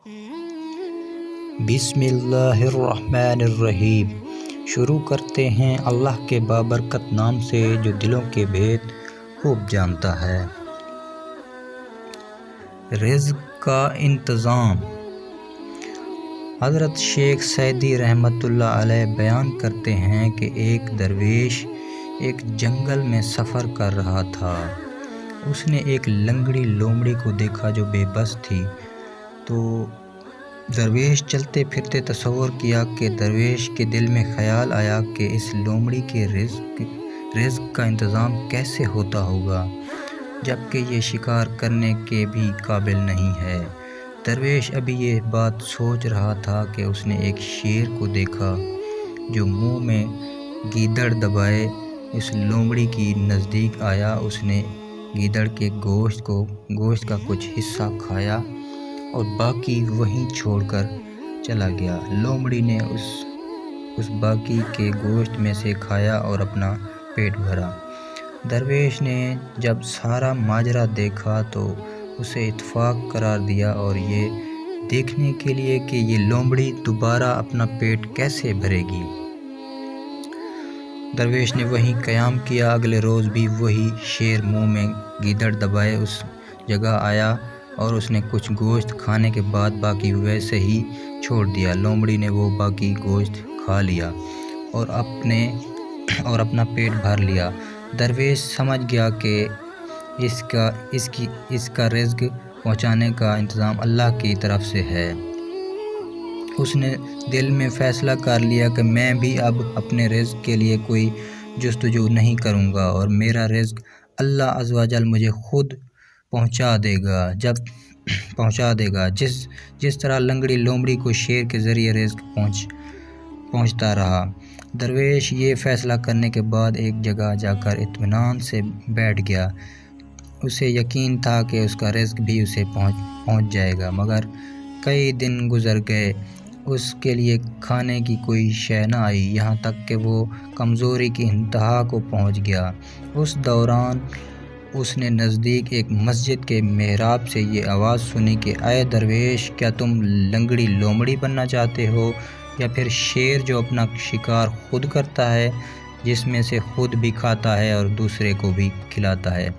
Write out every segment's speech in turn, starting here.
بسم اللہ الرحمن الرحیم۔ شروع کرتے ہیں اللہ کے بابرکت نام سے جو دلوں کے بھید خوب جانتا ہے۔ رزق کا انتظام۔ حضرت شیخ سعدی رحمۃ اللہ علیہ بیان کرتے ہیں کہ ایک درویش ایک جنگل میں سفر کر رہا تھا۔ اس نے ایک لنگڑی لومڑی کو دیکھا جو بے بس تھی، تو درویش چلتے پھرتے تصور کیا کہ درویش کے دل میں خیال آیا کہ اس لومڑی کے رزق کا انتظام کیسے ہوتا ہوگا، جبکہ یہ شکار کرنے کے بھی قابل نہیں ہے۔ درویش ابھی یہ بات سوچ رہا تھا کہ اس نے ایک شیر کو دیکھا جو منہ میں گیدڑ دبائے اس لومڑی کی نزدیک آیا۔ اس نے گیدڑ کے گوشت کا کچھ حصہ کھایا اور باقی وہیں چھوڑ کر چلا گیا۔ لومڑی نے اس باقی کے گوشت میں سے کھایا اور اپنا پیٹ بھرا۔ درویش نے جب سارا ماجرا دیکھا تو اسے اتفاق قرار دیا اور یہ دیکھنے کے لیے کہ یہ لومڑی دوبارہ اپنا پیٹ کیسے بھرے گی، درویش نے وہیں قیام کیا۔ اگلے روز بھی وہی شیر منہ میں گیدڑ دبائے اس جگہ آیا اور اس نے کچھ گوشت کھانے کے بعد باقی ویسے ہی چھوڑ دیا۔ لومڑی نے وہ باقی گوشت کھا لیا اور اپنا پیٹ بھر لیا۔ درویش سمجھ گیا کہ اس کا رزق پہنچانے کا انتظام اللہ کی طرف سے ہے۔ اس نے دل میں فیصلہ کر لیا کہ میں بھی اب اپنے رزق کے لیے کوئی جستجو نہیں کروں گا اور میرا رزق اللہ عز و جل مجھے خود پہنچا دے گا، جس طرح لنگڑی لومڑی کو شیر کے ذریعے رزق پہنچتا رہا۔ درویش یہ فیصلہ کرنے کے بعد ایک جگہ جا کر اطمینان سے بیٹھ گیا۔ اسے یقین تھا کہ اس کا رزق بھی اسے پہنچ جائے گا، مگر کئی دن گزر گئے، اس کے لیے کھانے کی کوئی شے نہ آئی، یہاں تک کہ وہ کمزوری کی انتہا کو پہنچ گیا۔ اس دوران اس نے نزدیک ایک مسجد کے محراب سے یہ آواز سنی کہ اے درویش، کیا تم لنگڑی لومڑی بننا چاہتے ہو یا پھر شیر جو اپنا شکار خود کرتا ہے، جس میں سے خود بھی کھاتا ہے اور دوسرے کو بھی کھلاتا ہے؟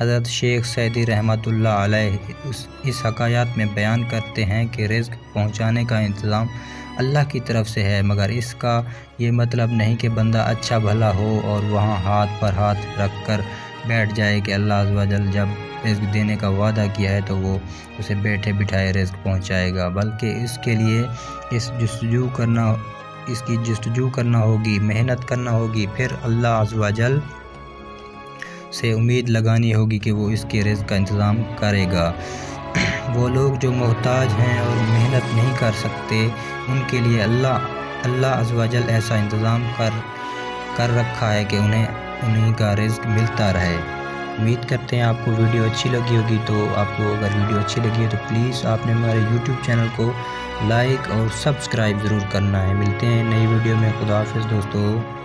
حضرت شیخ سعدی رحمۃ اللہ علیہ اس حکایات میں بیان کرتے ہیں کہ رزق پہنچانے کا انتظام اللہ کی طرف سے ہے، مگر اس کا یہ مطلب نہیں کہ بندہ اچھا بھلا ہو اور وہاں ہاتھ پر ہاتھ رکھ کر بیٹھ جائے کہ اللہ عز و جل جب رزق دینے کا وعدہ کیا ہے تو وہ اسے بیٹھے بٹھائے رزق پہنچائے گا، بلکہ اس کے لیے اس کی جستجو کرنا ہوگی، محنت کرنا ہوگی، پھر اللہ عز و جل سے امید لگانی ہوگی کہ وہ اس کے رزق کا انتظام کرے گا۔ وہ لوگ جو محتاج ہیں اور محنت نہیں کر سکتے، ان کے لیے اللہ عز و جل ایسا انتظام کر رکھا ہے کہ انہیں کا رزق ملتا رہے۔ امید کرتے ہیں آپ کو ویڈیو اچھی لگی ہوگی، تو آپ کو اگر ویڈیو اچھی لگی ہے تو پلیز آپ نے ہمارے یوٹیوب چینل کو لائک اور سبسکرائب ضرور کرنا ہے۔ ملتے ہیں نئی ویڈیو میں۔ خدا حافظ دوستو۔